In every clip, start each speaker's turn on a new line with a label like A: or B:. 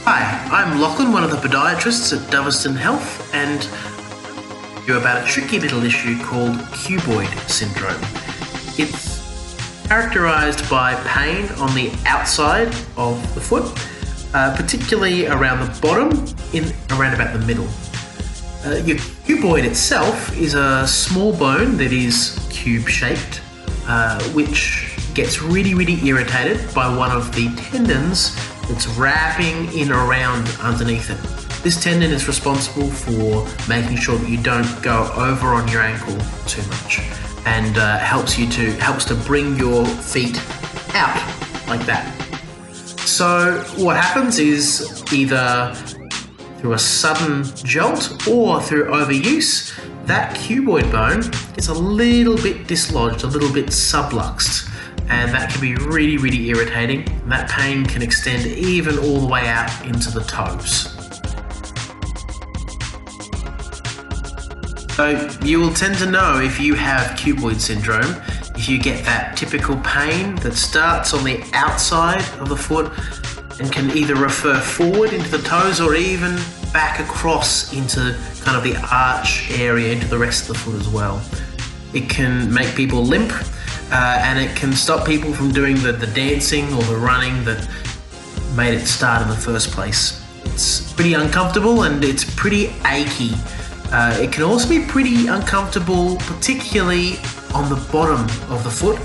A: Hi, I'm Lachlan, one of the podiatrists at Doverston Health, and you're about a tricky little issue called Cuboid syndrome. It's characterised by pain on the outside of the foot, particularly around the bottom, around about the middle. Your cuboid itself is a small bone that is cube-shaped, which gets really irritated by one of the tendons that's wrapping in around underneath it. This tendon is responsible for making sure that you don't go over on your ankle too much, and helps to bring your feet out like that. So what happens is, either through a sudden jolt or through overuse, that cuboid bone gets a little bit dislodged, a little bit subluxed, and that can be really irritating. And that pain can extend even all the way out into the toes. So you will tend to know if you have cuboid syndrome if you get that typical pain that starts on the outside of the foot and can either refer forward into the toes or even back across into kind of the arch area into the rest of the foot as well. It can make people limp, and it can stop people from doing the dancing or the running that made it start in the first place. It's pretty uncomfortable and it's pretty achy. It can also be pretty uncomfortable, particularly on the bottom of the foot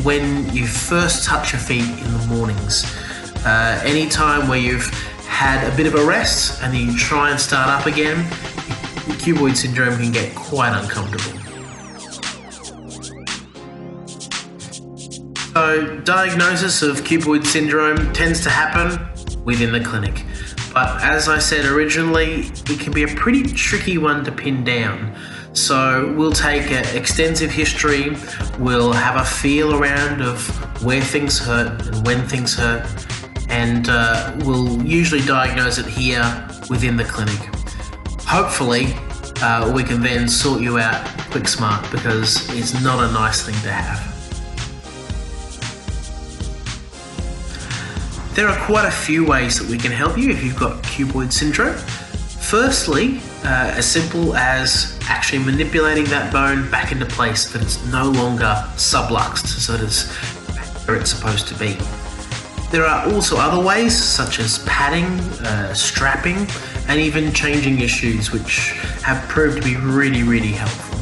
A: when you first touch your feet in the mornings. Any time where you've had a bit of a rest and then you try and start up again, cuboid syndrome can get quite uncomfortable. So diagnosis of cuboid syndrome tends to happen within the clinic. But as I said originally, it can be a pretty tricky one to pin down. So we'll take an extensive history, we'll have a feel around of where things hurt and when things hurt, and we'll usually diagnose it here within the clinic. Hopefully, we can then sort you out quick smart, because it's not a nice thing to have. There are quite a few ways that we can help you if you've got cuboid syndrome. Firstly, as simple as actually manipulating that bone back into place so that it's no longer subluxed, so that it's where it's supposed to be. There are also other ways, such as padding, strapping, and even changing your shoes, which have proved to be really helpful.